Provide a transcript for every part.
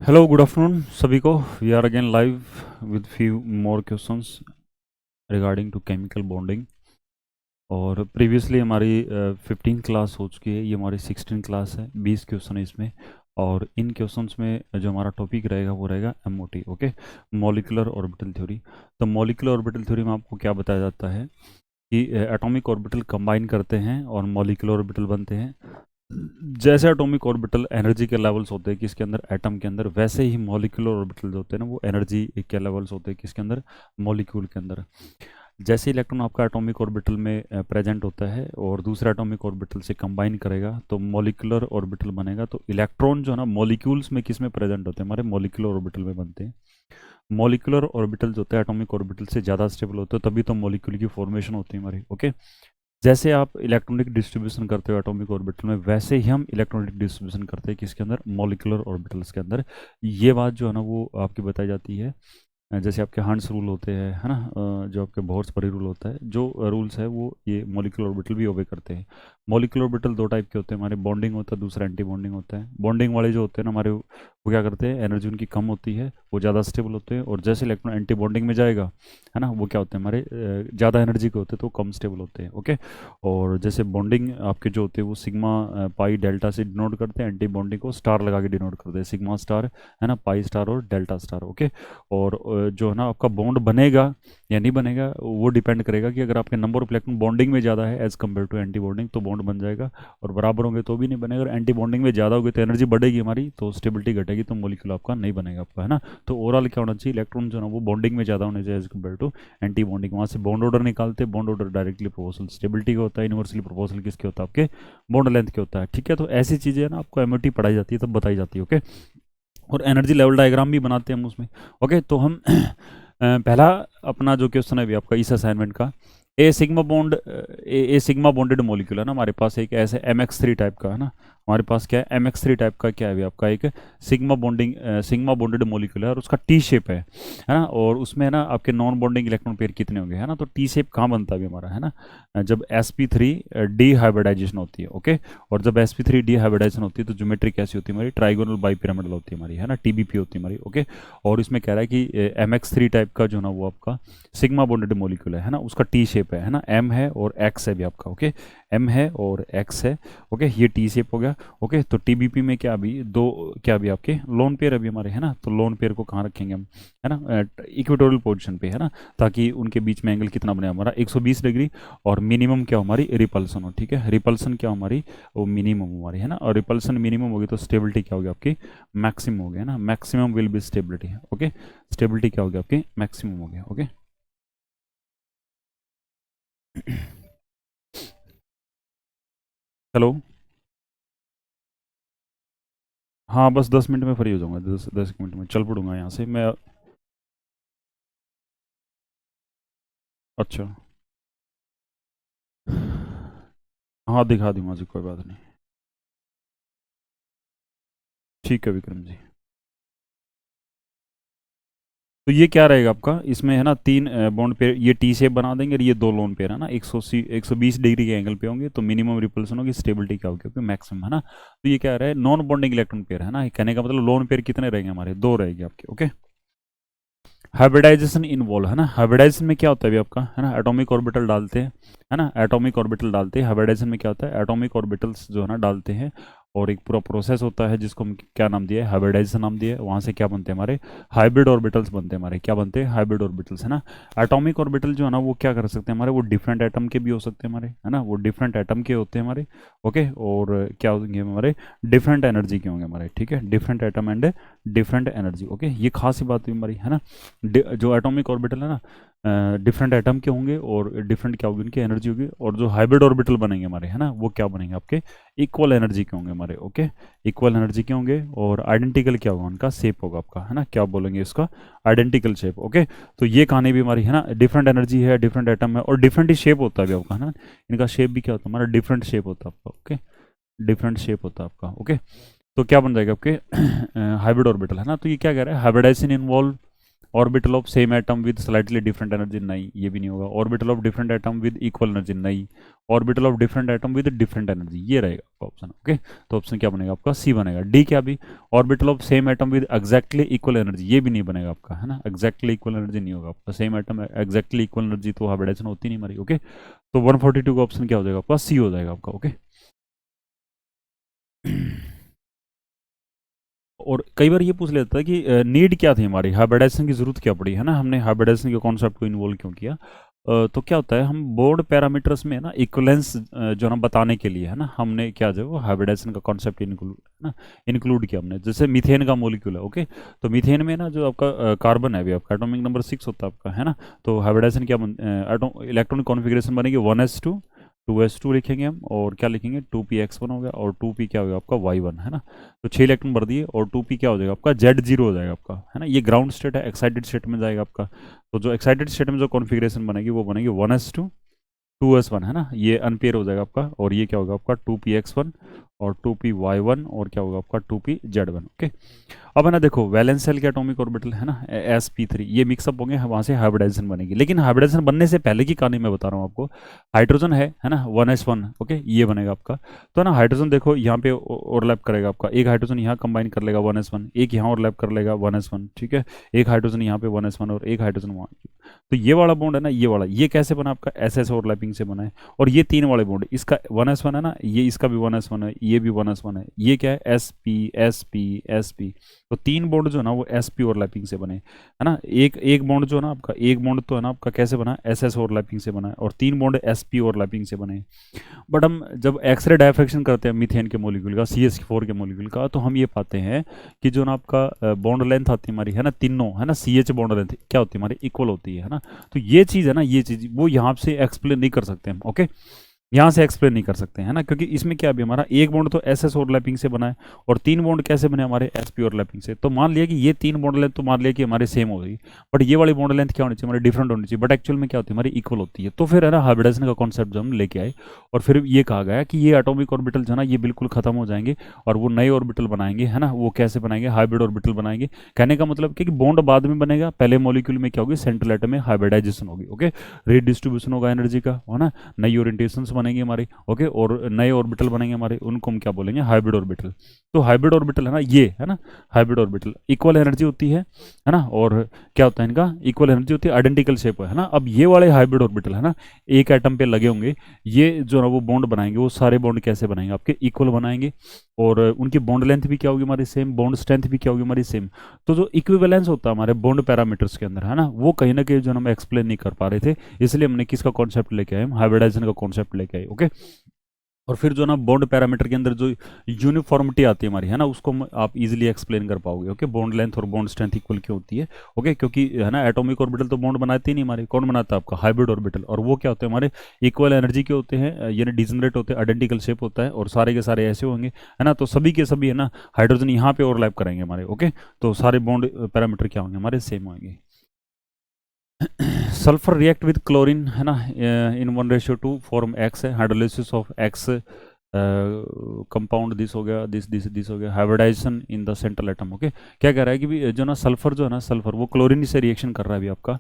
Hello good afternoon सभी को। We are again live with few more questions regarding to chemical bonding. और previously हमारी 15 class हो चुकी है, ये हमारी 16 क्लास है, 20 क्वेश्चन है इसमें। और इन क्वेश्चंस में जो हमारा टॉपिक रहेगा वो रहेगा MOT, okay, molecular orbital theory. तो मॉलिक्यूलर ऑर्बिटल थ्योरी में आपको क्या बताया जाता है कि एटॉमिक ऑर्बिटल कंबाइन करते हैं और मॉलिक्यूलर ऑर्बिटल बनते हैं। जैसे एटॉमिक ऑर्बिटल एनर्जी के लेवल्स होते हैं किसके अंदर, एटम के अंदर, वैसे ही मॉलिक्यूलर ऑर्बिटल जो होते हैं ना वो एनर्जी के लेवल्स होते हैं किसके अंदर, मॉलिक्यूल के अंदर। जैसे इलेक्ट्रॉन आपका एटॉमिक ऑर्बिटल में प्रेजेंट होता है और दूसरा एटॉमिक ऑर्बिटल से कंबाइन करेगा तो मॉलिक्यूलर ऑर्बिटल बनेगा। तो इलेक्ट्रॉन जो है ना मॉलिक्यूल्स में किस में प्रेजेंट होते हैं, हमारे मॉलिक्यूलर ऑर्बिटल में बनते हैं। मॉलिक्यूलर ऑर्बिटल जो होता है एटॉमिक ऑर्बिटल से ज़्यादा स्टेबल होते हैं, तभी तो मॉलिक्यूल की फॉर्मेशन होती है हमारी, ओके। जैसे आप इलेक्ट्रॉनिक डिस्ट्रीब्यूशन करते हो एटॉमिक ऑर्बिटल में, वैसे ही हम इलेक्ट्रॉनिक डिस्ट्रीब्यूशन करते हैं किसके अंदर, मॉलिक्यूलर ऑर्बिटल्स के अंदर। ये बात जो है ना वो आपकी बताई जाती है। जैसे आपके हंस रूल होते हैं, है ना, जो आपके बोर्स परी रूल होता है, जो रूल्स है वो ये मॉलिक्यूलर ऑर्बिटल भी ओबे करते हैं। मॉलिक्यूलर ऑर्बिटल दो टाइप के होते हैं हमारे, बॉन्डिंग होता है, दूसरा एंटी बॉन्डिंग होता है। बॉन्डिंग वाले जो होते हैं ना हमारे, वो क्या करते हैं, एनर्जी उनकी कम होती है, वो ज़्यादा स्टेबल होते हैं। और जैसे इलेक्ट्रॉन एंटी बॉन्डिंग में जाएगा, है ना, वो क्या होते हैं हमारे, ज़्यादा एनर्जी के होते हैं तो कम स्टेबल होते हैं, ओके। और जैसे बॉन्डिंग आपके जो होते हैं वो सिग्मा पाई डेल्टा से डिनोट करते हैं, एंटी बॉन्डिंग को स्टार लगा के डिनोट करते हैं, सिग्मा स्टार, है ना, पाई स्टार और डेल्टा स्टार, ओके। और जो है ना आपका बॉन्ड बनेगा या नहीं बनेगा वो डिपेंड करेगा कि अगर आपके नंबर ऑफ इलेक्ट्रॉन बॉन्डिंग में ज़्यादा है as compare to anti bonding तो बॉन्ड बन जाएगा, और बराबर होंगे तो भी नहीं बनेगा। अगर एंटी बॉन्डिंग में ज़्यादा होगी तो एनर्जी बढ़ेगी हमारी, तो स्टेबिलिटी घटेगी, तो मॉलिक्यूल आपका नहीं बनेगा आपका, है ना। तो ओवरऑल क्या होना चाहिए, इलेक्ट्रॉन जो है ना वो बॉन्डिंग में ज़्यादा होने चाहिए as compare to anti bonding. वहाँ से बॉन्ड ऑर्डर निकालते हैं, bond order directly proportional stability का होता है, यूनिवर्सली प्रोपोर्शनल किसके होता है, आपके बॉन्ड लेंथ के होता है, ठीक है। तो ऐसी चीज़ें ना आपको एमओटी पढ़ाई जाती है तब बताई जाती है, ओके। और एनर्जी लेवल डायग्राम भी बनाते हैं हम उसमें, ओके। तो हम पहला अपना जो क्वेश्चन है अभी आपका इस असाइनमेंट का, ए सिग्मा बॉन्ड, ए सिग्मा बॉन्डेड मॉलिक्यूल है ना हमारे पास, एक ऐसे MX3 टाइप का, है ना। हमारे पास क्या है, MX3 टाइप का क्या है अभी आपका, एक सिग्मा बॉन्डेड मॉलिक्यूल है और उसका टी शेप है ना। और उसमें है ना आपके नॉन बॉन्डिंग इलेक्ट्रॉन पेयर कितने होंगे, है ना। तो टी शेप कहाँ बनता है अभी हमारा, है ना, जब sp3 डी हाइब्रिडाइजेशन होती है, ओके। और जब sp3 डी हाइब्रिडाइजेशन होती है तो ज्योमेट्री कैसी होती है हमारी, ट्राइगोनल बाइपिरामिडल होती है हमारी, है ना, TBP होती है हमारी, ओके। और इसमें कह रहा है कि MX3 टाइप का जो ना वो आपका सिग्मा बॉन्डेड मॉलिक्यूल है ना, उसका टी शेप है ना, M है और X है भी आपका, ओके। M है और X है, ओके, ये टी शेप हो गया, ओके। तो TBP में क्या अभी दो, क्या अभी आपके लोन पेयर अभी हमारे, है ना। तो लोन पेयर को कहाँ रखेंगे हम, है ना, इक्वेटोरियल पोजीशन पे, है ना, ताकि उनके बीच में एंगल कितना बने हमारा 120 डिग्री। और मिनिमम क्या हमारी रिपल्सन हो, ठीक है, रिपल्सन क्या हमारी, वो मिनिमम हमारी, है ना। और रिपल्सन मिनिमम होगी तो स्टेबिलिटी क्या होगी आपकी, मैक्सिमम हो गया ना, maximum will be stability, okay. Stability क्या होगी आपकी, मैक्सिमम हो गया, ओके। हेलो, हाँ बस 10 मिनट में फ्री हो जाऊंगा, 10 10 मिनट में चल पड़ूंगा यहाँ से मैं। अच्छा, हाँ दिखा दूंगा जी, कोई बात नहीं। ठीक है विक्रम जी। तो ये क्या रहेगा आपका, इसमें है ना तीन बॉन्ड पेयर, ये टी शेप बना देंगे और ये दो लोन पेयर है ना 120 डिग्री के एंगल पे होंगे, तो मिनिमम रिपल्सन होगी, स्टेबिलिटी क्या होगी आपकी, मैक्सिमम, है ना। तो ये क्या रहा है, नॉन बॉन्डिंग इलेक्ट्रॉन पेयर, है ना, कहने का मतलब लोन पेयर कितने रहेंगे हमारे, दो रहेंगे आपके, ओके। हाइब्रिडाइजेशन इन्वॉल्व, है ना, हाइब्रिडाइजेशन में क्या होता है अभी आपका, है ना, एटॉमिक ऑर्बिटल डालते हैं, है ना, एटॉमिक ऑर्बिटल डालते हैं। हाइब्रिडाइजेशन में क्या होता है, एटॉमिक ऑर्बिटल्स जो है ना डालते हैं, और एक पूरा प्रोसेस होता है जिसको हम क्या नाम दिया है, हाइब्रिडाइजेशन नाम दिया है। वहाँ से क्या बनते हैं हमारे, हाइब्रिड ऑर्बिटल्स बनते हैं हमारे, क्या बनते हैं, हाइब्रिड ऑर्बिटल्स, है ना। एटॉमिक ऑर्बिटल जो है ना वो क्या कर सकते हैं हमारे, वो डिफरेंट एटम के भी हो सकते हैं हमारे, है ना, वो डिफरेंट एटम के होते हैं हमारे, ओके। और क्या होंगे हमारे, डिफरेंट एनर्जी के होंगे हमारे, ठीक है, different atom and different energy, okay. ये खास बात हुई हमारी, है ना। जो एटॉमिक ऑर्बिटल है ना डिफरेंट एटम के होंगे और डिफरेंट क्या होगी उनकी एनर्जी होगी। और जो हाइब्रिड ऑर्बिटल बनेंगे हमारे, है ना, वो क्या बनेंगे आपके, इक्वल एनर्जी के होंगे हमारे, ओके। इक्वल एनर्जी के होंगे और आइडेंटिकल क्या होगा उनका शेप होगा आपका, है ना, क्या बोलेंगे इसका, आइडेंटिकल शेप, ओके। तो ये कहानी भी हमारी, है ना, डिफरेंट एनर्जी है, डिफरेंट एटम है और डिफरेंट ही शेप होता है भी आपका, है ना। इनका शेप भी क्या होता है हमारा, डिफरेंट शेप होता है आपका, ओके, डिफरेंट शेप होता है आपका, ओके। तो क्या बन जाएगा आपके हाइब्रिड ऑर्बिटल, है ना। तो ये क्या कह रहा है, hybridization involve orbital of same atom with slightly different energy, नहीं ये भी नहीं होगा। Orbital of different atom with equal energy, नहीं। Orbital of different atom with different energy, ये रहेगा आपका ऑप्शन। ओके, तो ऑप्शन क्या बनेगा आपका? सी बनेगा। डी क्या भी? Orbital of same atom with exactly equal energy, ये भी नहीं बनेगा आपका, है ना। एग्जैक्टली इक्वल एनर्जी नहीं होगा आपका, same atom exactly equal energy तो हाइब्रिडाइजेशन होती नहीं हमारी। ओके, तो 142 का ऑप्शन क्या हो जाएगा आपका? सी हो जाएगा आपका। ओके, और कई बार ये पूछ लेता है कि नीड क्या थी हमारी, हाइब्रिडाइजेशन की जरूरत क्या पड़ी, है ना, हमने हाइब्रिडाइजेशन के कॉन्सेप्ट को इन्वॉल्व क्यों किया। तो क्या होता है, हम बोर्ड पैरामीटर्स में है ना इक्वलेंस जो ना बताने के लिए, है ना, हमने क्या जो हाइब्रिडाइजेशन का कॉन्सेप्ट इंक्लूड, है ना, इंक्लूड किया हमने। जैसे मीथेन का मोलिक्यूल है, ओके, तो मीथेन में ना जो आपका कार्बन है, अभी आपका एटॉमिक नंबर 6 होता है आपका, है ना, तो हाइब्रिडाइजेशन क्या इलेक्ट्रॉनिक कॉन्फिगरेशन बनेगी 1s2, 2s2 लिखेंगे हम, और क्या लिखेंगे 2p(x1) हो गया, और 2p क्या हो गया आपका y1, है ना। तो 6 इलेक्ट्रॉन भर दिए, और 2p क्या हो जाएगा आपका z0 हो जाएगा आपका, है ना। ये ग्राउंड स्टेट है, एक्साइटेड स्टेट में जाएगा आपका। तो जो एक्साइटेड स्टेट में जो कॉन्फिगरेशन बनेगी वो बनेगी 1s2 2s1, है ना, ये अनपेयर हो जाएगा आपका, और ये क्या होगा आपका 2p(x1) और 2p(y1) और क्या होगा आपका 2p(z1). ओके, अब है ना देखो, वैलेंस शेल के एटॉमिक ऑर्बिटल, है ना, sp3, ये मिक्सअप होंगे, वहां से हाइब्रिडाइजेशन बनेगी। लेकिन हाइब्रिडाइजेशन बनने से पहले की कहानी मैं बता रहा हूँ आपको। हाइड्रोजन है ना, 1s1, ओके, ये बनेगा आपका। तो है ना, हाइड्रोजन देखो यहाँ पे ओवरलैप करेगा आपका, एक हाइड्रोजन यहाँ कंबाइन कर लेगा 1s1, एक यहाँ ओवरलैप कर लेगा 1s1, ठीक है, एक हाइड्रोजन यहाँ पे 1s1 और एक हाइड्रोजन वहाँ। तो ये वाला बॉन्ड है ना, ये वाला, ये कैसे बना आपका? एस ओवरलैपिंग से बना है। और ये तीन वाले बॉन्ड, इसका 1s1 है ना, ये इसका भी 1s1 है, ये भी 1s1 है, ये क्या है sp तो तीन बॉन्ड जो है ना वो sp ओवरलैपिंग से बने, है ना। एक एक बॉन्ड जो है ना आपका, एक बॉन्ड तो है ना आपका कैसे बना? ss ओवरलैपिंग से बना है, और तीन बॉन्ड sp ओवरलैपिंग से बने। बट हम जब एक्सरे डायफ्रैक्शन करते हैं मीथेन के मोलिक्यूल का, CH4 के मोलिक्यूल का, तो हम ये पाते हैं कि जो ना आपका बॉन्ड लेंथ आती है हमारी, है ना, तीनों, है ना, CH बॉन्ड लेंथ क्या होती है हमारी? इक्वल होती है ना। तो ये चीज़ है ना, ये चीज़ वो यहाँ से एक्सप्लेन नहीं कर सकते हम। ओके, यहाँ से एक्सप्लेन नहीं कर सकते, है ना, क्योंकि इसमें क्या भी हमारा एक बॉन्ड तो SS ओवरलैपिंग से बना है, और तीन बॉन्ड कैसे बने हमारे? SP ओवरलैपिंग से। तो मान लिया कि ये तीन बॉन्ड लेंथ तो मान लिया कि हमारे सेम हो गई, बट ये वाली बॉन्ड लेंथ क्या होनी चाहिए हमारी? डिफरेंट होनी चाहिए, बट एक्चुअल में क्या होती है हमारी? इक्वल होती है। तो फिर है ना, हाइब्रिडाइजेशन का कॉन्सेप्ट जो हम लेके आए, और फिर ये कहा गया कि ये एटॉमिक ऑर्बिटल जो है ना ये बिल्कुल खत्म हो जाएंगे, और वो नए ऑर्बिटल बनाएंगे, है ना। वो कैसे बनाएंगे? हाइब्रिड ऑर्बिटल बनाएंगे। कहने का मतलब कि बॉन्ड बाद में बनेगा, पहले मॉलिक्यूल में क्या होगी? सेंट्रल एटम में हाइब्रिडाइजेशन होगी, ओके, रीडिस्ट्रीब्यूशन होगा एनर्जी का, है ना, नई ओरिएंटेशंस बनेंगे हमारी, ओके, और नए ऑर्बिटल बनेंगे हमारे, उनको हम क्या बोलेंगे? Hybrid orbital. तो हाइब्रिड ऑर्बिटल है ना, ये है ना, हाइब्रिड ऑर्बिटल इक्वल एनर्जी होती है ना, और क्या होता है इनका? इक्वल एनर्जी होती है, आइडेंटिकल शेप है ना। अब ये वाले हाइब्रिड ऑर्बिटल है ना, एक एटम पे लगे होंगे, ये जो ना वो बॉन्ड बनाएंगे, वो सारे बॉन्ड कैसे बनाएंगे? आपके इक्वल बनाएंगे, और उनकी बॉन्ड लेंथ भी क्या होगी हमारी? सेम। बॉन्ड स्ट्रेंथ भी क्या होगी हमारी? सेम। तो जो इक्विवेलेंस होता है हमारे बॉन्ड पैरामीटर्स के अंदर, है ना, वो कहीं ना कहीं जो हम एक्सप्लेन नहीं कर पा रहे थे, इसलिए हमने किसका कॉन्सेप्ट लेके आए? हम हाइब्रिडाइजेशन का कॉन्सेप्ट लेके आए, ओके। और फिर जो ना बॉन्ड पैरामीटर के अंदर जो यूनिफॉर्मिटी आती है हमारी, है ना, उसको आप इजीली एक्सप्लेन कर पाओगे, ओके। बॉन्ड लेंथ और बॉन्ड स्ट्रेंथ इक्वल क्यों होती है, ओके, क्योंकि है ना एटॉमिक ऑर्बिटल तो बॉन्ड बनाते ही नहीं हमारे, कौन बनाता है? आपका हाइब्रिड ऑर्बिटल। और वो क्या होते हैं हमारे? इक्वल एनर्जी के होते हैं, यानी डिजनरेट होते हैं, आइडेंटिकल शेप होता है, और सारे के सारे ऐसे होंगे, है ना। तो सभी के सभी है ना हाइड्रोजन यहाँ पे ओवरलैप करेंगे हमारे, ओके। तो सारे बॉन्ड पैरामीटर क्या होंगे हमारे? सेम होंगे। सल्फर रिएक्ट विद क्लोरीन, है ना, इन 1:2 फॉर्म X है, hydrolysis of X compound, this हो गया, दिस हो गया, hybridization in the central atom, okay. क्या कह रहा है कि भी जो ना सल्फर जो है ना, सल्फर वो क्लोरीन से रिएक्शन कर रहा है अभी आपका,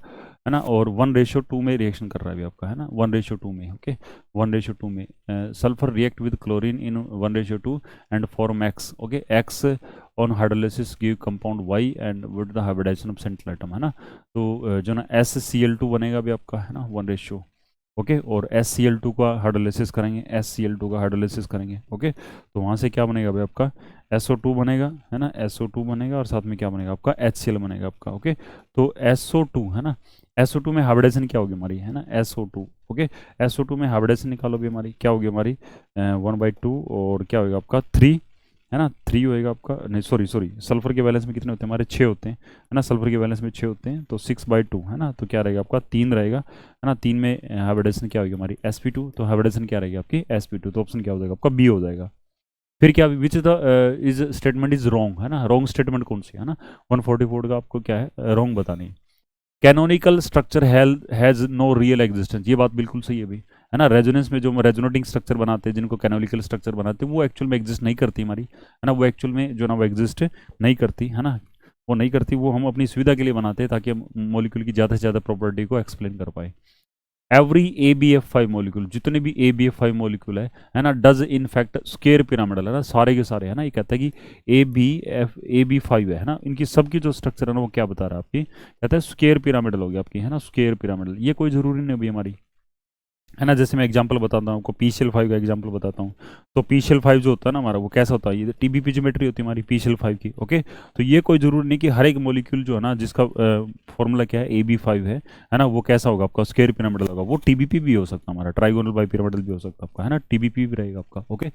है ना, और 1:2 में रिएक्शन कर रहा है अभी आपका, है ना, 1:2 में, ओके, 1:2 में sulphur react with chlorine in 1:2 and form X, okay. X on hydrolysis give compound Y and with the hybridization of central atom, है ना। तो जो ना SCl2 बनेगा अभी आपका, है ना, 1:, ओके, और SCl2 का हाइड्रोलिसिस करेंगे, SCl2 का हाइड्रोलिसिस करेंगे, ओके। तो वहाँ से क्या बनेगा भाई आपका? SO2 बनेगा, है ना, SO2 बनेगा, और साथ में क्या बनेगा आपका? HCl बनेगा आपका, ओके। तो SO2 है ना, SO2 में हाइब्रिडेशन क्या होगी हमारी, है ना, SO2, ओके। SO2 में हाइब्रिडेशन निकालो भी हमारी, क्या होगी हमारी? 1/2, और क्या होगा आपका 3, है ना, 3 होएगा आपका, नहीं सॉरी, सल्फर के बैलेंस में कितने होते हैं हमारे? 6 होते हैं, है ना, सल्फर के बैलेंस में 6 होते हैं, तो 6/2, है ना। तो क्या रहेगा आपका? 3 रहेगा, है ना। 3 में हाइब्रिडेशन क्या होगी हमारी? sp2, तो हाइब्रिडेशन क्या रहेगी आपकी? sp2, तो ऑप्शन क्या हो जाएगा आपका? बी हो जाएगा। फिर क्या, which is the is statement is wrong, है ना, रॉन्ग स्टेटमेंट कौन सी है ना? 144 का आपको क्या है? रॉन्ग बतानी है। Canonical structure has no real existence, ये बात बिल्कुल सही है भाई, है ना। रेजोनेंस में जो रेजोनेटिंग स्ट्रक्चर बनाते हैं, जिनको कैनोनिकल स्ट्रक्चर बनाते हैं, वो एक्चुअल में एग्जिस्ट नहीं करती हमारी, है ना, वो एक्चुअल में जो ना वो एग्जिस्ट नहीं करती, है ना। वो नहीं करती, वो हम अपनी सुविधा के लिए बनाते हैं ताकि हम मॉलिक्यूल की ज़्यादा से ज़्यादा प्रॉपर्टी को एक्सप्लेन कर पाए। एवरी ABF5 मॉलिक्यूल, जितने भी ABF5 मॉलिक्यूल है ना, does in fact square pyramidal, है ना, सारे के सारे, है ना, ये कहता है कि AB5 है ना, इनकी सबकी जो स्ट्रक्चर है ना वो क्या बता रहा है आपकी, कहता है स्क्वायर पिरामिडल हो गया आपकी, है ना, स्क्वायर पिरामिडल। ये कोई जरूरी नहीं अभी हमारी, है ना, जैसे मैं एग्जांपल बताता हूँ आपको, PCl5 का एग्जांपल बताता हूँ। तो PCl5 जो होता है ना हमारा, वो कैसा होता है, ये TBP ज्योमेट्री होती है हमारी PCl5 की, ओके। तो ये कोई जरूरी नहीं कि हर एक मॉलिक्यूल जो है ना, जिसका फॉर्मूला क्या है, AB5 है ना, वो कैसा होगा आपका, स्क्वायर पिरामिडल होगा। वो TBP भी हो सकता है हमारा, ट्राइगोनल बाई पिरामिडल भी हो सकता है आपका, है ना, TBP भी रहेगा आपका, ओके।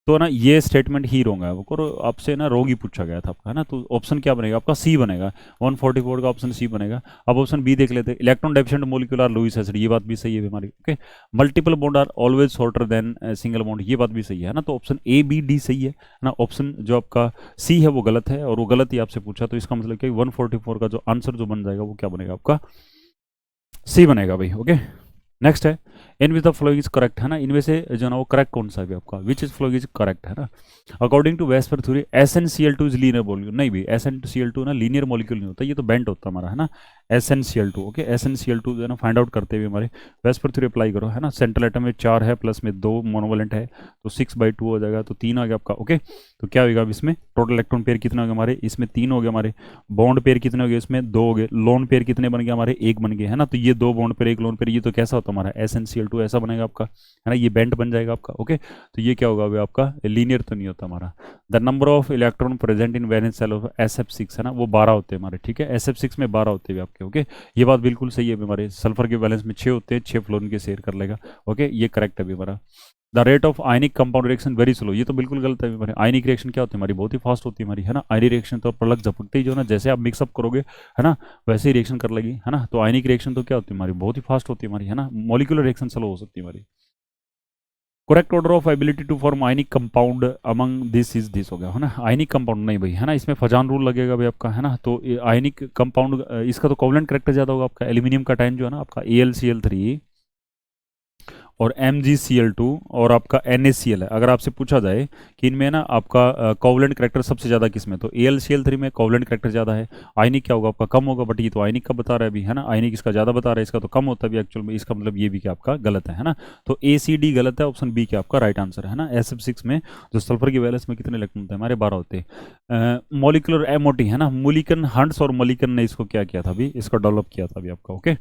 तो ना ये स्टेटमेंट ही रॉन्ग है, और आपसे ना रॉन्ग ही पूछा गया था आपका, है ना। तो ऑप्शन क्या बनेगा आपका, सी बनेगा, 144 का ऑप्शन सी बनेगा। अब ऑप्शन बी देख लेते हैं, electron deficient molecule are Lewis acid, ये बात भी सही है हमारी, okay. Multiple bond are always shorter than single bond, ये बात भी सही है ना। तो ऑप्शन A B D सही है ना। ऑप्शन जो आपका सी है वो गलत है, और वो गलत ही आपसे पूछा, तो इसका मतलब क्या, 144 का जो आंसर जो बन जाएगा वो क्या बनेगा आपका, सी बनेगा भाई, ओके। नेक्स्ट है, in which the following is correct, है ना, इनमें से जो ना वो करेक्ट कौन सा है आपका, which is following is correct, है ना। According to VSEPR theory SnCl2 is linear molecule, नहीं भी SnCl2 ना लीनियर मॉलिक्यूल नहीं होता, ये तो बेंट होता है हमारा, है ना, SnCl2, ओके। SnCl2 जो है ना फाइंड आउट करते हुए हमारे वेस्पर थ्योरी अप्लाई करो, है ना। सेंट्रल एटम में 4 है, प्लस में 2 मोनोवैलेंट है, तो 6/2 हो जाएगा, तो 3 आ गया आपका, ओके। तो क्या होगा अब इसमें, टोटल इलेक्ट्रॉन पेयर कितने हो गए हमारे, इसमें 3 हो गए हमारे। बॉन्ड पेयर कितने हो गए, इसमें 2 हो गए। लोन पेयर कितने बन गए हमारे, 1 बन गए, है ना। तो ये 2 बॉन्ड पेयर 1 लोन पेयर, ये तो कैसा होता है हमारा SnCl2, ऐसा बनेगा आपका, है ना, ये बेंट बन जाएगा आपका, ओके। तो ये क्या होगा अभी आपका, लीनियर तो नहीं होता हमारा। The number of electron present in valence shell of SF6, है ना, वो 12 होते हैं हमारे, ठीक है। SF6 में 12 होते हैं आपके, ओके। ये बात बिल्कुल सही है हमारे, सल्फर के बैलेंस में 6 होते हैं, 6 फ्लोरीन के शेयर कर लेगा, ओके, ये करेक्ट है अभी हमारा। The rate of ionic compound reaction very slow, ये तो बिल्कुल गलत है हमारे। आयनिक रिएक्शन क्या होती है हमारी, बहुत ही फास्ट होती है हमारी, है ना। आयनिक रिएक्शन तो पलक झपकते ही जो ना, जैसे आप मिक्सअप करोगे, है ना, वैसे ही रिएक्शन कर लेगी, है ना। तो आयनिक रिएक्शन तो क्या होती है हमारी, बहुत ही फास्ट होती है हमारी, है ना। मॉलिक्यूलर रिएक्शन स्लो हो सकती है हमारी। Correct order of ability to form ionic compound among this is this हो गया, है ना। आयनिक कंपाउंड नहीं भाई, है ना, इसमें फजान रूल लगेगा भाई आपका, है ना। तो आयनिक कंपाउंड इसका तो कोवलेंट करेक्टर ज्यादा होगा आपका, एल्यूमिनियम का टाइम जो है ना आपका AlCl3 और MgCl2 और आपका NaCl है। अगर आपसे पूछा जाए कि इनमें ना आपका कोवलेंट करेक्टर सबसे ज़्यादा किस में, तो AlCl3 में कोवलेंट करेक्टर ज़्यादा है। आयनिक क्या होगा आपका, कम होगा, बट ये तो आयनिक का बता रहा है अभी, है ना। आयनिक इसका ज़्यादा बता रहा है, इसका तो कम होता है भी एक्चुअल में, इसका मतलब ये भी क्या आपका गलत है ना। तो ACD गलत है, ऑप्शन बी क्या आपका राइट आंसर है ना। SF6 में जो सल्फर की वैलेंस में कितने इलेक्ट्रॉन होते हैं हमारे, 12 होते हैं। मॉलिकुलर MOT, है ना, मुलिकन हंट्स और मलिकन ने इसको क्या किया था अभी, इसको डेवलप किया था अभी आपका, okay.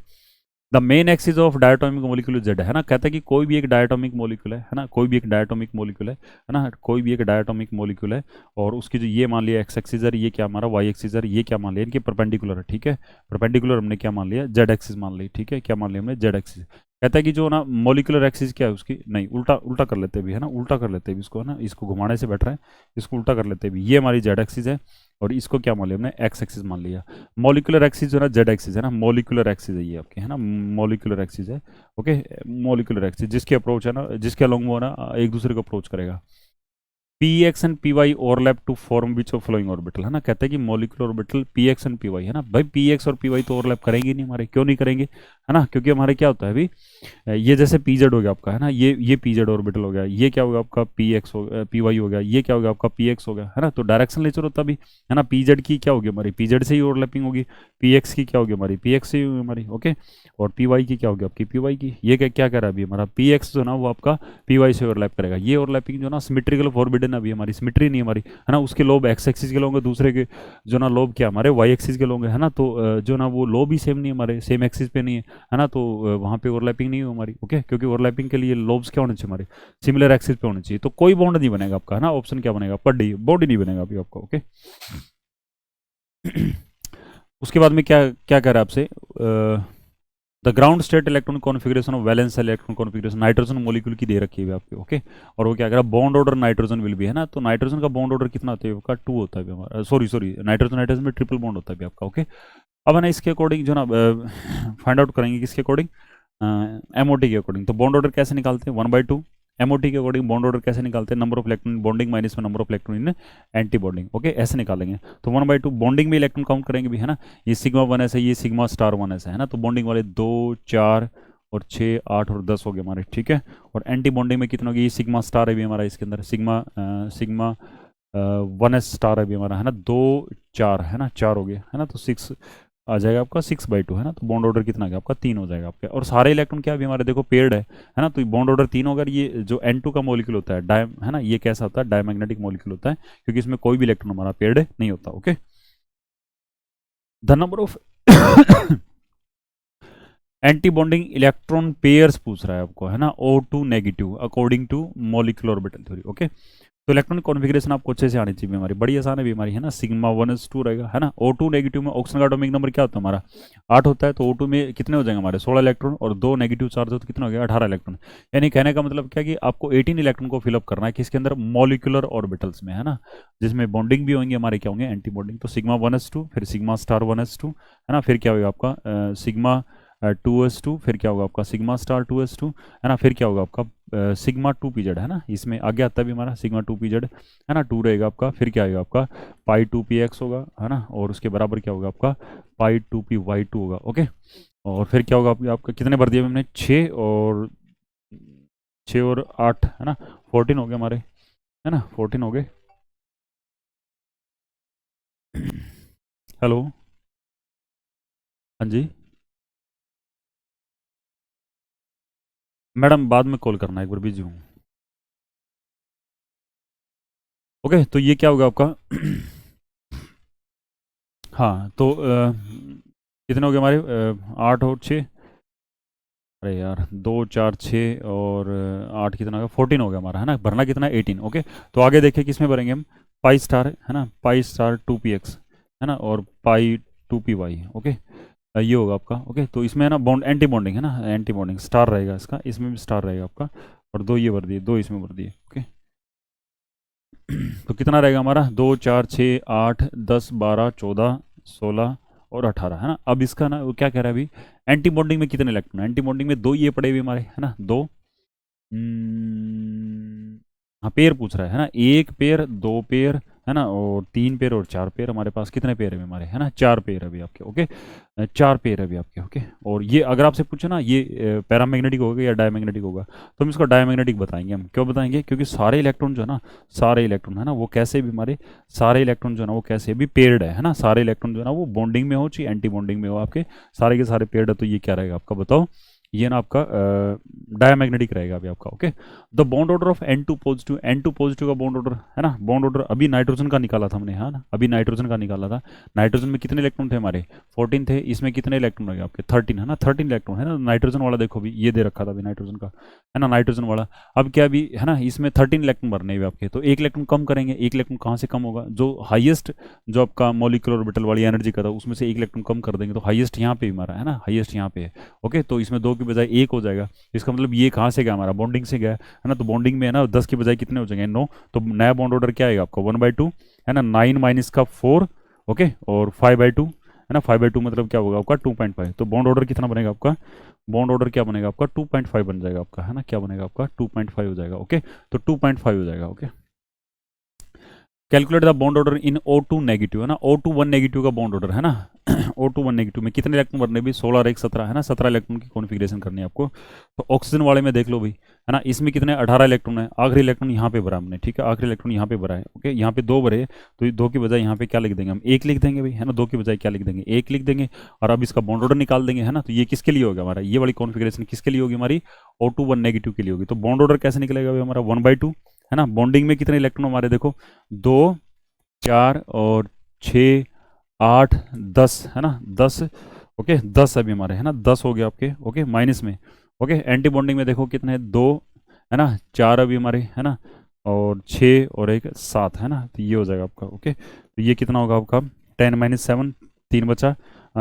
The main axis of diatomic molecule Z, है ना, कहता है कि कोई भी एक डायटोमिक मोलिक्यूल है ना, कोई भी एक डायटोमिक मोलिक्यूल है ना, कोई भी एक डायटोमिक मोलिक्यूल है, और उसकी जो ये मान लिया एक्स एक्सिस है, ये क्या हमारा वाई एक्सिस है, ये क्या मान लिया, इनके परपेंडिकुलर है, ठीक है। परपेंडिकुलर हमने क्या मान लिया, जेड एक्सिस मान ली, ठीक है। क्या मान लिया हमने, जेड एक्सिस। कहता है कि जो ना मोलिकुलर एक्सिस क्या है उसकी, नहीं उल्टा उल्टा कर लेते भी, है ना, उल्टा कर लेते भी इसको, है ना, इसको घुमाने से बेटर है, इसको उल्टा कर लेते भी। ये हमारी जेड एक्सिस है, और इसको क्या मान लिया हमने, एक्स एक्सिस मान लिया। मॉलिकुलर एक्सिस जो है ना जेड एक्सिस है ना, मॉलिकुलर एक्सिस है ये आपके, है ना, मॉलिकुलर एक्सिस है, ओके। मॉलिकुलर एक्सिस जिसके अप्रोच है ना, जिसके अलोंग वो ना एक दूसरे को अप्रोच करेगा। Px and Py overlap to form which of following orbital, है ना, कहते हैं कि molecular orbital Px and Py, है ना भाई। Px और Py तो ओवरलैप करेंगे नहीं हमारे, क्यों नहीं करेंगे, है ना, क्योंकि हमारे क्या होता है अभी, ये जैसे PZ हो गया आपका, है ना, ये PZ ऑर्बिटल हो गया, ये क्या होगा आपका Px हो गया, Py हो गया, ये क्या होगा आपका Px हो गया, है ना। तो डायरेक्शन नेचर होता भी, है ना। PZ की क्या होगी हमारी, PZ से ही ओवरलैपिंग होगी। Px की क्या होगी हमारी, Px से ही होगी हमारी, ओके। और Py की क्या होगी आपकी, Py की। ये क्या क्या कह रहा है अभी हमारा, Px जो ना वो आपका Py से ओवरलैप करेगा। ये ओवरलैपिंग जो ना सिमेट्रिकल फॉरबिडन अभी हमारी, सिमेट्री नहीं हमारी, है ना। उसके लोब एक्स एक्सिस के लोग, दूसरे के जो ना लोब क्या हमारे वाई एक्सिस के लोग, है ना। तो जो ना वो लोब भी सेम नहीं हमारे, सेम एक्सिस पे नहीं है ना। तो वहाँ पे ओवरलैपिंग नहीं हो हमारी, ओके। क्योंकि ओवरलैपिंग के लिए लोब्स क्या होने चाहिए हमारे, सिमिलर एक्सिस पे होने चाहिए। तो कोई बॉन्ड नहीं बनेगा आपका, है ना। ऑप्शन क्या बनेगा, पर डी बॉन्ड ही नहीं बनेगा अभी आपका, ओके। उसके बाद में क्या क्या कह रहा है आपसे, the ground state electron configuration of valence electron configuration, nitrogen molecule की दे रखी है आपके, ओके। और वो क्या कह रहा है, बॉन्ड ऑर्डर नाइट्रोजन विल भी, है ना। तो नाइट्रोजन का बॉन्ड ऑर्डर कितना होता है आपका, 2 होता है हमारा, सॉरी नाइट्रोजन नाइट्रोजन में ट्रिपल बॉन्ड होता है आपका, ओके। अब है ना इसके अकॉर्डिंग जो ना फाइंड आउट करेंगे किसके अकॉर्डिंग, MOT के अकॉर्डिंग। तो बॉन्ड ऑर्डर कैसे निकालते हैं, 1/2। MOT के अकॉर्डिंग बॉन्ड ऑर्डर कैसे निकालते हैं, number of electron bonding minus में number of electron in anti bonding, okay, ऐसे निकालेंगे। तो 1/2 बॉन्डिंग में इलेक्ट्रॉन काउंट करेंगे भी, है ना। ये सिग्मा 1s है, ये सिग्मा स्टार 1s है ना। तो बॉन्डिंग वाले 2 4 और 6 8 और 10 हो गए हमारे, ठीक है। और एंटी बॉन्डिंग में कितना होगी, ये सिग्मा स्टार है भी हमारा इसके अंदर, सिग्मा वन एस स्टार अभी हमारा है ना, 2 4 है ना, 4 हो गए है ना, तो 6 आ जाएगा आपका 6/2 है ना, तो बॉन्ड ऑर्डर कितना आ गया आपका 3 हो जाएगा आपके। और सारे इलेक्ट्रॉन क्या अभी हमारे देखो पेयर्ड है ना, तो बॉन्ड ऑर्डर 3 होगा। ये जो N2 का मॉलिक्यूल होता है डाय है ना, ये कैसा होता है, डायमैग्नेटिक मॉलिक्यूल होता है, क्योंकि इसमें कोई भी इलेक्ट्रॉन हमारा पेयर्ड नहीं होता। Okay, the number of anti bonding electron pairs पूछ रहा है आपको है ना, O2 negative according to molecular orbital theory. Okay, तो इलेक्ट्रॉनिक कॉन्फ़िगरेशन आपको अच्छे से आनी चाहिए हमारी, बड़ी आसान है बीमारी है ना, सिग्मा 1s2 रहेगा है ना। O2 नेगेटिव में ऑक्सीजन का एटॉमिक नंबर क्या होता है हमारा, 8 होता है, तो O2 में कितने हो जाएंगे हमारे 16 इलेक्ट्रॉन, और 2 नेगेटिव चार्ज हो तो कितना हो गया 18 इलेक्ट्रॉन। यानी कहने का मतलब क्या कि आपको 18 इलेक्ट्रॉन को फिलअप करना है किसके अंदर, मॉलिक्यूलर ऑर्बिटल्स में है ना, जिसमें बॉन्डिंग भी होंगे हमारे, क्या होंगे एंटी बॉन्डिंग। तो सिग्मा 1s2 फिर सिग्मा स्टार 1s2 है ना, फिर क्या होगा आपका सिग्मा 2s2, फिर क्या होगा आपका सिग्मा स्टार 2s2 है ना, फिर क्या होगा आपका सिग्मा 2pz है ना, इसमें आगे आता भी हमारा सिग्मा 2pz है ना, 2 रहेगा आपका, फिर क्या आएगा आपका पाई 2px होगा है ना, और उसके बराबर क्या होगा आपका पाई 2py2 होगा। ओके, और फिर क्या होगा आपका कितने भर दिए हमने, 6 और 8 है ना, 14 हो गए हमारे है ना, 14 हो गए। हेलो, हाँ जी मैडम, बाद में कॉल करना, एक बार बिजी हूँ। ओके, तो ये क्या होगा आपका हाँ, तो कितने हो गए हमारे 8 और 6, अरे यार 2 4 6 और 8 कितना हो गया 14 हो गया हमारा है ना, भरना कितना 18। ओके, तो आगे देखिए किस में भरेंगे हम, पाई स्टार है ना, पाई स्टार 2px है ना, और पाई 2py। ओके, ये होगा आपका। ओके, तो इसमें है ना बॉन्ड एंटी बॉन्डिंग है ना, एंटी बॉन्डिंग स्टार रहेगा इसका, इसमें भी स्टार रहेगा आपका, और 2 ये भर दिए, 2 इसमें भर दिए। ओके, तो कितना रहेगा हमारा 2 4 6 8 10 12 14 16 और 18 है ना। अब इसका ना वो क्या कह रहा है अभी, एंटी बॉन्डिंग में कितने इलेक्ट्रॉन, एंटी बॉन्डिंग में 2 ये पड़े हुए हमारे है ना, 2 हाँ पेयर पूछ रहा है ना, 1 पेयर 2 पेयर है ना, और 3 पेयर और 4 पेयर, हमारे पास कितने पेयर है हमारे है ना, 4 पेयर अभी आपके। ओके, 4 पेयर अभी आपके। ओके, और ये अगर आपसे पूछे ना ये पैरामैग्नेटिक होगा या डायमैग्नेटिक होगा, तो हम इसको डायमैग्नेटिक बताएंगे। हम क्यों बताएंगे, क्योंकि सारे इलेक्ट्रॉन जो है ना, सारे इलेक्ट्रॉन है ना वो कैसे भी हमारे, सारे इलेक्ट्रॉन जो है ना वो कैसे भी पेयर्ड है ना, सारे इलेक्ट्रॉन जो है ना वो बॉन्डिंग में हो चाहे एंटी बॉन्डिंग में हो, आपके सारे के सारे पेयर्ड है, तो ये क्या रहेगा आपका बताओ, ये ना आपका डायमैग्नेटिक रहेगा अभी आपका। Okay, the bond order of N2 positive, N2 positive का बॉन्ड ऑर्डर है ना, बॉन्ड ऑर्डर अभी नाइट्रोजन का निकाला था हमने है ना, अभी नाइट्रोजन का निकाला था। नाइट्रोजन में कितने इलेक्ट्रॉन थे हमारे 14 थे, इसमें कितने इलेक्ट्रॉन हो गए आपके 13 है ना, 13 इलेक्ट्रॉन है ना। नाइट्रोजन वाला देखो अभी ये दे रखा था अभी नाइट्रोजन का है ना, नाइट्रोजन वाला अब क्या अभी है ना, इसमें 13 इलेक्ट्रॉन भरने हुए आपके, तो 1 इलेक्ट्रॉन कम करेंगे, 1 इलेक्ट्रॉन कहाँ से कम होगा, जो हाईएस्ट जो आपका मॉलिक्यूलर ऑर्बिटल वाली एनर्जी का था उसमें से 1 इलेक्ट्रॉन कम कर देंगे, तो हाईएस्ट यहाँ पे हमारा है ना, हाईएस्ट यहाँ पे है। ओके, तो इसमें 2 की बजाय 1 हो जाएगा, इसका मतलब ये कहाँ से गया हमारा बॉन्डिंग से गया है ना, तो बॉन्डिंग में है ना 10 की बजाय कितने हो जाएंगे 9, तो नया बॉन्ड ऑर्डर क्या आएगा आपका 1/2 है ना, 9 माइनस का 4। ओके, और 5/2 है ना, 5/2 मतलब क्या होगा आपका 2.5, तो बॉन्ड ऑर्डर कितना बनेगा आपका, बॉन्ड ऑर्डर क्या बनेगा आपका 2.5 बन जाएगा आपका है ना, क्या बनेगा आपका 2.5 हो जाएगा। ओके, तो 2.5 हो जाएगा। Okay, calculate the bond order in O2 negative है ना, O2 1 नेगेटिव का बॉन्ड ऑर्डर है ना O2 1 नेगेटिव में कितने इलेक्ट्रॉन भरने भी 16 और 1 17 है ना, 17 इलेक्ट्रॉन की कॉन्फ़िगरेशन करनी है आपको। तो ऑक्सीजन वाले में देख लो भाई है ना, इसमें कितने 18 इलेक्ट्रॉन है, आखिरी इलेक्ट्रॉन यहाँ पे भरा हमने, ठीक है आखिरी इलेक्ट्रॉन यहाँ पे भरा है। ओके, यहाँ पे 2 भरे, तो 2 की बजाय यहाँ पे क्या लिख देंगे हम 1 लिख देंगे भाई है ना, 2 की बजाय क्या लिख देंगे 1 लिख देंगे। और अब इसका बॉन्ड ऑर्डर निकाल देंगे है ना, तो ये किसके लिए होगा हमारा, ये वाली कॉन्फ़िगरेशन किसके लिए होगी हमारी O2 1 नेगेटिव के लिए होगी। तो बॉन्ड ऑर्डर कैसे निकलेगा भाई हमारा 1/2 है ना, बॉन्डिंग में कितने इलेक्ट्रॉन हमारे देखो 2 4 और 6 8 10 है ना 10। ओके, 10 अभी हमारे है ना 10 हो गए आपके। ओके, माइनस में। ओके, एंटी बॉन्डिंग में देखो कितने 2 है ना, 4 अभी हमारे है ना, और 6 और 1 7 है ना, तो ये हो जाएगा आपका। ओके, तो ये कितना होगा आपका 10 माइनस 7 3 बचा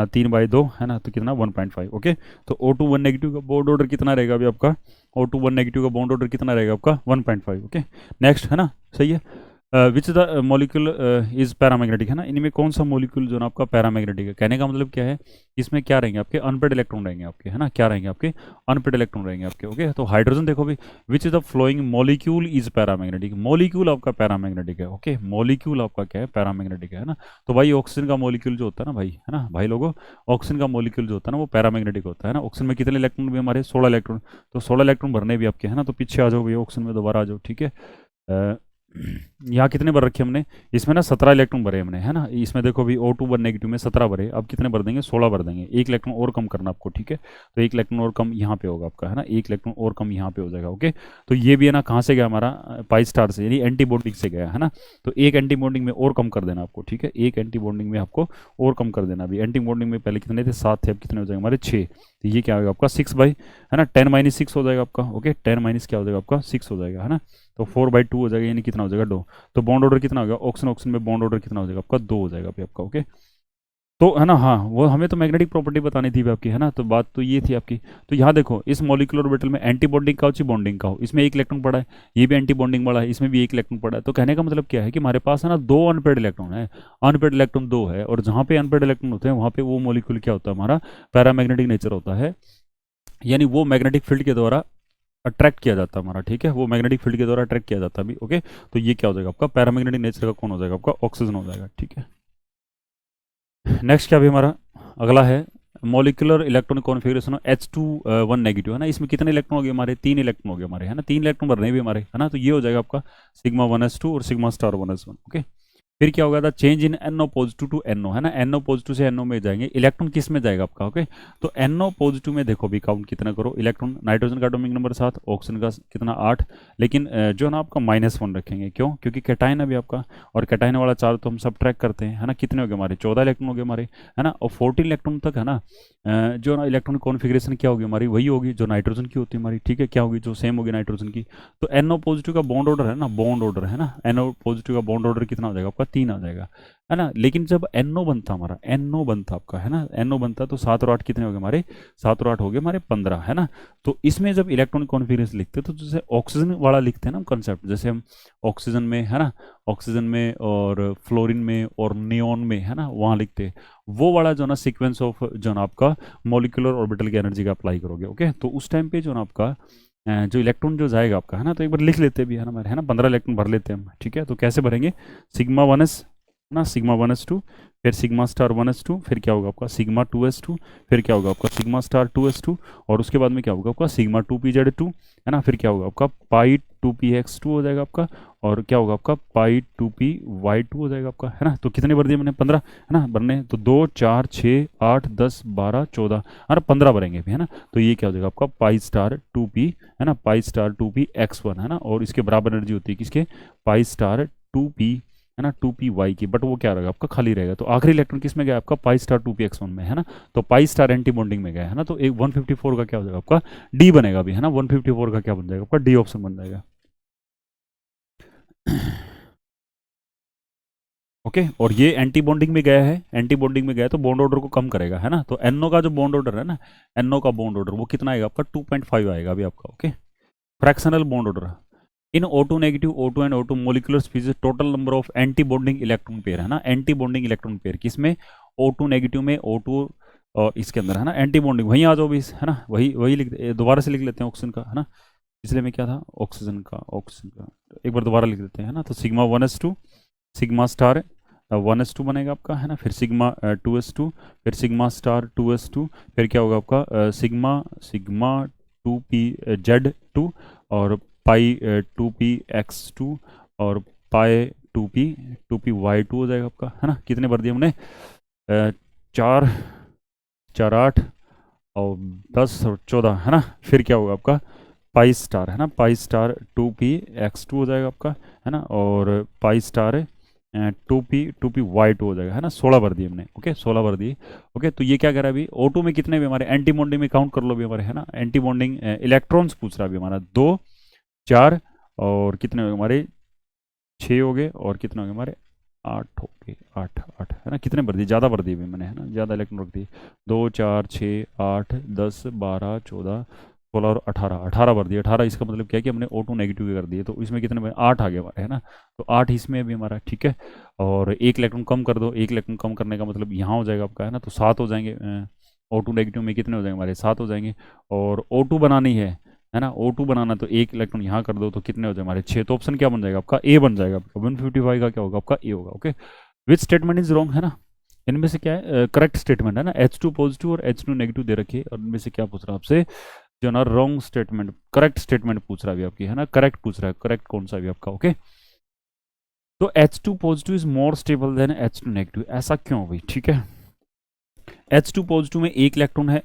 3/2 है ना, तो कितना 1.5। ओके, तो O2 1 नेगेटिव का बॉन्ड ऑर्डर कितना रहेगा अभी आपका, O2 1 नेगेटिव का बॉन्ड ऑर्डर कितना रहेगा आपका 1.5। ओके, नेक्स्ट है ना, सही है। Which the molecule is paramagnetic है ना, इनमें कौन सा मॉलिक्यूल जो ना आपका पैरामैग्नेटिक है, कहने का मतलब क्या है, इसमें क्या रहेंगे आपके अनपेड इलेक्ट्रॉन रहेंगे आपके है ना, क्या रहेंगे आपके अनपेड इलेक्ट्रॉन रहेंगे आपके। ओके, तो हाइड्रोजन देखो भी which is the flowing molecule is paramagnetic, molecule आपका पैरामैग्नेटिक है। ओके, मॉलिक्यूल आपका क्या है पैरामैग्नेटिक है ना, तो भाई ऑक्सीजन का मॉलिक्यूल जो होता है ना भाई है ना, भाई लोगों ऑक्सीजन का मॉलिक्यूल जो होता है ना वो पैरामैग्नेटिक होता है ना। ऑक्सीजन में कितने इलेक्ट्रॉन भी हमारे 16 इलेक्ट्रॉन, तो 16 इलेक्ट्रॉन भरने भी आपके है ना, तो पीछे आ जाओ भाई ऑक्सीजन में दोबारा आ जाओ। ठीक है, यहाँ कितने भर रखे हमने, इसमें ना 17 इलेक्ट्रॉन भरे हमने, है ना। इसमें देखो अभी O2 वन नेगेटिव में 17 भरे, अब कितने भर देंगे, 16 भर देंगे। एक इलेक्ट्रॉन और कम करना आपको, ठीक है। तो एक इलेक्ट्रॉन और कम यहाँ पे होगा आपका, है ना, एक इलेक्ट्रॉन और कम यहाँ पे हो जाएगा। ओके, तो ये भी है ना कहाँ से गया हमारा, पाई स्टार से, यानी एंटी बॉन्डिंग से गया, है ना। तो एक एंटी बॉन्डिंग में और कम कर देना आपको, ठीक है, एक एंटी बॉन्डिंग में आपको और कम कर देना। अभी एंटी बॉन्डिंग में पहले कितने थे, 7 थे, अब कितने हो जाएंगे हमारे, 6। तो ये क्या होगा आपका 6 बाई, है ना, 10 - 6 हो जाएगा आपका। ओके, 10 - क्या हो जाएगा आपका, 6 हो जाएगा, है ना। तो 4/2 हो जाएगा, यानी कितना हो जाएगा, 2। तो बॉन्ड ऑर्डर कितना हो गया, ऑक्सीजन ऑक्सीजन में बॉन्ड ऑर्डर कितना हो जाएगा आपका, 2 हो जाएगा अभी आपका। ओके, तो है ना, हाँ वो हमें तो मैग्नेटिक प्रॉपर्टी बतानी थी आपकी, है ना। तो बात तो ये थी आपकी। तो यहाँ देखो इस मॉलिक्यूलर ऑर्बिटल में एंटी बॉन्डिंग का हो चाहे बॉन्डिंग का हो, इसमें एक इलेक्ट्रॉन पड़ा है, ये भी एंटी बॉन्डिंग वाला है, इसमें भी एक इलेक्ट्रॉन पड़ा है। तो कहने का मतलब क्या है कि हमारे पास है ना 2 अनपेड इलेक्ट्रॉन है, अनपेड इलेक्ट्रॉन 2 है, और जहाँ पे अनपेड इलेक्ट्रॉन होते हैं वहाँ पे वो मॉलिक्यूल क्या होता है हमारा, पैरामैग्नेटिक नेचर होता है, यानी वो मैग्नेटिक फील्ड के द्वारा अट्रैक्ट किया जाता है हमारा, ठीक है, वो मैग्नेटिक फील्ड के द्वारा अट्रैक्ट किया जाता है अभी। ओके, तो ये क्या हो जाएगा आपका, पैरामैग्नेटिक नेचर का कौन हो जाएगा आपका, ऑक्सीजन हो जाएगा, ठीक है। नेक्स्ट क्या भी हमारा अगला है, molecular electronic configuration of H2 one negative, है ना। इसमें कितने इलेक्ट्रॉन हो गए हमारे, 3 इलेक्ट्रॉन हो गए हमारे, है ना, 3 इलेक्ट्रॉन भरने भी हमारे, है ना। तो ये हो जाएगा आपका सिग्मा 1s2 और सिग्मा स्टार 1s1। ओके, फिर क्या होगा था, change in NO positive to NO, है ना, NO पॉजिटिव से NO में जाएंगे, इलेक्ट्रॉन किस में जाएगा आपका। ओके, तो NO पॉजिटिव में देखो भी काउंट कितना करो इलेक्ट्रॉन, नाइट्रोजन का एटॉमिक नंबर 7, ऑक्सीजन का कितना 8, लेकिन जो है ना आपका -1 रखेंगे, क्यों, क्योंकि कैटायन अभी आपका, और कैटायन वाला चार्ज तो हम सब ट्रैक करते हैं, है ना। कितने हो गए हमारे, 14 इलेक्ट्रॉन हो गए हमारे, है ना, और 14 इलेक्ट्रॉन तक, है ना, जो ना इलेक्ट्रॉनिक कॉन्फ़िगरेशन क्या होगी हमारी, वही होगी जो नाइट्रोजन की होती है हमारी, ठीक है, क्या होगी, जो सेम होगी नाइट्रोजन की। तो NO पॉजिटिव का बॉन्ड ऑर्डर है ना, बॉन्ड ऑर्डर है ना, NO पॉजिटिव का बॉन्ड ऑर्डर कितना हो जाएगा आपका, 3 आ जाएगा, है ना। लेकिन जब NO बनता हमारा, NO बनता आपका, है ना, NO बनता तो 7 और 8 कितने हो गए हमारे, 7 और 8 हो गए हमारे 15, है ना। तो इसमें जब इलेक्ट्रॉनिक कॉन्फ़िगरेशन लिखते हैं तो जैसे ऑक्सीजन वाला लिखते हैं ना हम कंसेप्ट, जैसे हम ऑक्सीजन में, है ना, ऑक्सीजन में और फ्लोरीन में और नियोन में, है ना, वहाँ लिखते हैं, वो वाला जो ना सीक्वेंस ऑफ जो ना आपका मॉलिक्यूलर ऑर्बिटल की एनर्जी का अप्लाई करोगे। ओके, तो उस टाइम पे जो ना आपका जो इलेक्ट्रॉन जो जाएगा आपका, है ना, तो एक बार लिख लेते भी, है ना, है ना, 15 इलेक्ट्रॉन भर लेते हैं हम, ठीक है। तो कैसे भरेंगे, सिग्मा 1s ना, सिग्मा 1s2, फिर सिग्मा स्टार 1s2, फिर क्या होगा आपका सिग्मा 2s2, फिर क्या होगा आपका सिग्मा स्टार 2s2, और उसके बाद में क्या होगा आपका सिग्मा 2pz2, है ना, फिर क्या होगा आपका पाई 2px2 हो जाएगा आपका, और क्या होगा आपका पाई 2py2 हो जाएगा आपका, है ना। तो कितने भर दिए मैंने, 15, है ना, भरने तो 2 4 6 8 10 12 14, है ना, 15 भरेंगे भी, है ना। तो ये क्या हो जाएगा आपका पाई स्टार 2p, है ना, पाई स्टार 2px1, है ना, और इसके बराबर एनर्जी होती है किसके, पाई स्टार 2p, है ना, 2py की, बट वो क्या रहेगा आपका खाली रहेगा। तो आखिरी इलेक्ट्रॉन किस में गया आपका, पाई स्टार 2px1 में, है ना। तो पाई स्टार एंटी बॉन्डिंग में गया, है ना। तो एक 154 का क्या हो जाएगा आपका, डी बनेगा भी, है ना, 154 का क्या बन जाएगा आपका, डी ऑप्शन बन जाएगा। ओके, और ये एंटी बॉन्डिंग में गया है, एंटी बॉन्डिंग में गया है तो बॉन्ड ऑर्डर को कम करेगा, है ना। तो NO का जो बॉन्ड ऑर्डर है ना, NO का बॉन्ड ऑर्डर वो कितना आएगा आपका, 2.5 आएगा अभी आपका। Okay, fractional bond order in O2 negative, O2 and O2 molecular species, total number of anti bonding electron pair, है ना, एंटी बॉन्डिंग इलेक्ट्रॉन पेयर किसमें, O2 नेगेटिव में, O2 और इसके अंदर, है ना, एंटी बॉन्डिंग, वहीं आ जाओ भी, है ना, वही वही दोबारा से लिख लेते हैं ऑक्सीजन का, है ना, इसलिए में क्या था ऑक्सीजन का, ऑक्सीजन का एक बार दोबारा लिख देते हैं, है ना। तो sigma 1s2, sigma star 1s2 बनेगा आपका, है ना, फिर सिग्मा 2s2, फिर सिग्मा स्टार 2s2, फिर क्या होगा आपका सिग्मा सिग्मा 2pz2, और पाई 2px2, और पाई 2py2 हो जाएगा आपका, है ना। कितने भर दिए हमने, 4 4 8 और 10 और 14, है ना। फिर क्या होगा आपका पाई स्टार, है ना, पाई स्टार 2px2 हो जाएगा आपका, है ना, और पाई स्टार 2py2 हो जाएगा, है ना। 16 भर दिए हमने, ओके, 16 भर दिए। ओके, तो ये क्या कह रहा है अभी, O2 में कितने भी हमारे एंटी बॉन्डिंग में काउंट कर लो भी हमारे, है ना, एंटी बॉन्डिंग इलेक्ट्रॉन्स पूछ रहा है अभी हमारा, 2 4 और कितने हो गए हमारे, 6 हो गए, और कितने हो गए हमारे 8 हो गए, 8 8, है ना। कितने भर दिए, ज़्यादा भर दिए भी मैंने, है ना, ज़्यादा इलेक्ट्रॉन रख दिए, 2 4 6 8 10 12 14 16 और 18, 18 भर दिए। 18 इसका मतलब क्या है कि हमने O2 नेगेटिव के कर दिए, तो इसमें कितने में 8 आ गए हमारे, है ना। तो 8 इसमें भी हमारा, ठीक है। और एक इलेक्ट्रॉन कम कर दो, एक इलेक्ट्रॉन कम करने का मतलब यहाँ हो जाएगा आपका, है ना, तो 7 हो जाएंगे। O2 नेगेटिव में कितने हो जाएंगे हमारे, 7 हो जाएंगे। और O2 बनानी है ना, O2 बनाना, तो एक इलेक्ट्रॉन यहाँ कर दो तो कितने हो जाए हमारे 6। तो ऑप्शन क्या बन जाएगा आपका, ए बन जाएगा आपका, 155 का क्या होगा आपका, ए होगा। Okay, which statement is wrong, है ना, इनमें से क्या है करेक्ट स्टेटमेंट, है ना। H2 पॉजिटिव और H2 नेगेटिव दे रखी है, और इनमें से क्या पूछ रहा है आपसे, जो ना रॉन्ग स्टेटमेंट, करेक्ट स्टेटमेंट पूछ रहा है अभी आपकी, है ना, करेक्ट पूछ रहा है, करेक्ट कौन सा भी आपका। ओके, तो H2 positive is more stable then H2 negative, ऐसा क्यों भाई? ठीक है, H2 पॉजिटिव में एक इलेक्ट्रॉन है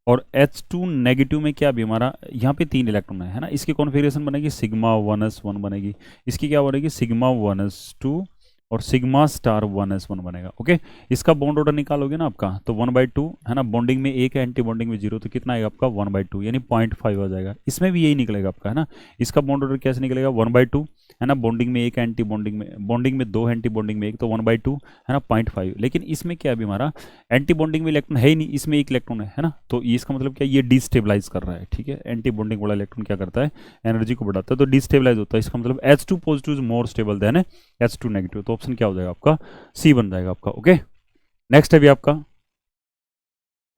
और H2 नेगेटिव में क्या भी हमारा यहाँ पे 3 इलेक्ट्रॉन है ना। इसकी कॉन्फ़िगरेशन बनेगी सिग्मा 1s1 बनेगी, इसकी क्या बनेगी सिग्मा 1s2 और सिग्मा स्टार 1s1 बनेगा। ओके, इसका बॉन्ड ऑर्डर निकालोगे ना आपका तो 1/2 है ना, बॉन्डिंग में 1 है, एंटी बॉन्डिंग में 0, तो कितना आएगा आपका 1/2 यानी 0.5 आ जाएगा। इसमें भी यही निकलेगा आपका है ना। इसका बॉन्ड ऑर्डर कैसे निकलेगा 1/2 है ना, बॉन्डिंग में 1 है, एंटी बॉन्डिंग में 2 है, एंटी बॉन्डिंग में 1, तो 1/2 है ना 0.5। लेकिन इसमें क्या अभी हमारा एंटी बॉन्डिंग में इलेक्ट्रॉन है ही नहीं, इसमें एक इलेक्ट्रॉन है ना, तो इसका मतलब क्या ये डिस्टेबलाइज कर रहा है। ठीक है, एंटी बॉन्डिंग वाला इलेक्ट्रॉन क्या करता है एनर्जी को बढ़ाता है, तो डिस्टेबलाइज होता है। इसका मतलब H2 positive is more stable then H2 negative, तो ऑप्शन क्या हो जाएगा आपका सी बन जाएगा आपका। ओके, नेक्स्ट है भी आपका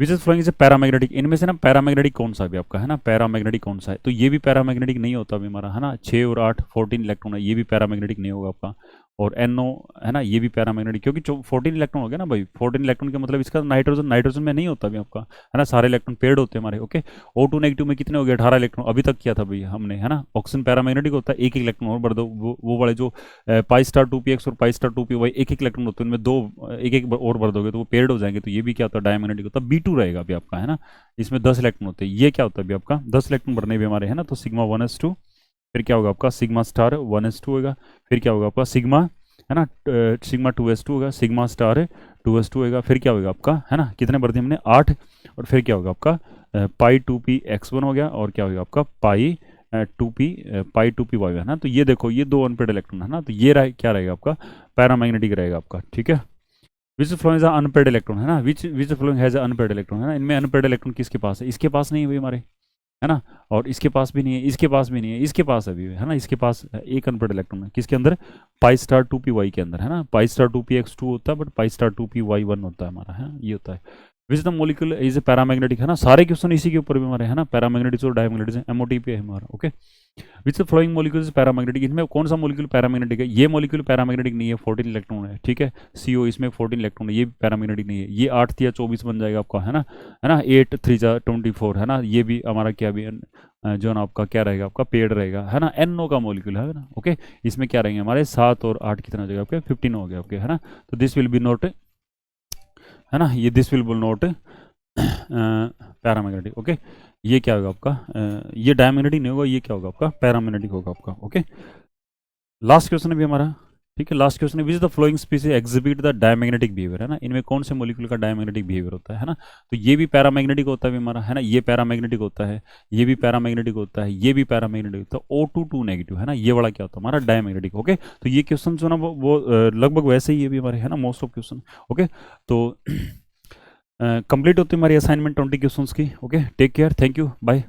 which is following is paramagnetic. इनमें से ना पैरामैग्नेटिक कौन सा भी आपका है ना, पैरामैग्नेटिक कौन सा है, तो ये भी पैरामैग्नेटिक नहीं होता अभी हमारा है ना। 6 और 8 14 इलेक्ट्रॉन है, ये भी पैरामैग्नेटिक नहीं होगा आपका। और NO है ना, ये भी पैरामैग्नेटिक, क्योंकि 14 इलेक्ट्रॉन हो गया ना भाई, 14 इलेक्ट्रॉन का मतलब इसका नाइट्रोजन में नहीं होता अभी आपका है ना, सारे इलेक्ट्रॉन पेड होते हैं हमारे। ओके, O2 नेगेटिव में कितने हो गए 18 इलेक्ट्रॉन अभी तक किया था भाई हमने है ना। ऑक्सीजन पैरामैग्नेटिक होता है, एक इलेक्ट्रॉन और बढ़ दो, वो वाले जो पाई स्टार 2px और पाई स्टार 2py एक इलेक्ट्रॉन होते हैं, उनमें दो एक और भर दोगे तो वो पेड हो जाएंगे, तो ये भी क्या होता है डायमैग्नेटिक होता है। B2 रहेगा अभी आपका है ना, इसमें 10 इलेक्ट्रॉन होते हैं। ये क्या होता है अभी आपका 10 इलेक्ट्रॉन भरने भी हमारे है ना, तो सिग्मा 1s2, फिर क्या होगा आपका सिग्मा स्टार 1s2 होगा, फिर क्या होगा आपका सिग्मा है ना सिग्मा 2s2 होगा, सिग्मा स्टार 2s2 होगा, फिर क्या होगा आपका है ना, कितने भर दिए हमने 8, और फिर क्या होगा आपका पाई 2p(x1) हो गया, और क्या होगा आपका पाई 2p(y) है ना। तो ये देखो ये दो अनपेड इलेक्ट्रॉन है ना, तो ये क्या रहेगा आपका पैरामैग्नेटिक रहेगा आपका। ठीक है, विच फ्लोइंग इज अनपेड इलेक्ट्रॉन है ना, विच फ्लोइंग हैज अनपेड इलेक्ट्रॉन है ना। इनमें अनपेड इलेक्ट्रॉन किसके पास है, इसके पास नहीं है भाई हमारे है ना, और इसके पास भी नहीं है, इसके पास भी नहीं है, इसके पास अभी है ना, इसके पास एक अनपेड इलेक्ट्रॉन है किसके अंदर पाई स्टार 2p(y) के अंदर है ना। पाई स्टार 2px2 होता है, बट पाई स्टार 2py1 होता है हमारा है, ये होता है। Which the molecule is a paramagnetic है ना, सारे क्वेश्चन इसी के ऊपर भी हमारे है ना, पैरामैग्नेटिक और डायमैग्नेटिक MOT पे है हमारा। ओके, विच फ्लोइंग मोलिक्यूल पैरामैग्नेटिक, इनमें कौन सा मोलिक्यूल पैरामैग्नेटिक है, ये मोलिक्यूल पैरामैग्नेटिक नहीं है, 14 इलेक्ट्रॉन है। ठीक है, CO इसमें 14 इलेक्ट्रॉन है, ये पैरामैग्नेटिक नहीं है। ये 8 या 24 बन जाएगा आपका है ना 8 3 24 है ना, ये भी हमारा क्या भी जो ना आपका क्या रहेगा आपका पेड़ रहेगा है ना, NO का मोलिक्यूल है ना। ओके, इसमें क्या रहेंगे हमारे 7 और 8 कितना हो जाएगा आपके 15 हो गया आपके है ना, तो दिस विल बी नॉट है ना, ये this will be not paramagnetic. Okay, ये क्या होगा आपका ये डायमैग्नेटिक नहीं होगा, ये क्या होगा आपका पैरामैग्नेटिक होगा आपका। ओके, लास्ट क्वेश्चन है भी हमारा। ठीक है, लास्ट क्वेश्चन है विच the flowing species exhibit the diamagnetic behaviour है ना, इनमें कौन से मोलिक्यूल का डायमैग्नेटिक बिहेवियर होता है ना, तो ये भी पैरामैग्नेटिक होता है हमारा है ना, ये पैरामैग्नेटिक होता है, ये भी पैरामैग्नेटिक होता है, ये भी पैरामैग्नेटिक होता है। O2 नेगेटिव है ना, ये वाला क्या होता है हमारा डायमैग्नेटिक। ओके, तो ये क्वेश्चन जो ना वो लगभग वैसे ही ये भी हमारे है ना मोस्ट ऑफ क्वेश्चन। ओके, तो कंप्लीट होती है हमारी असाइनमेंट 20 क्वेश्चंस की। Okay, take care, thank you, bye.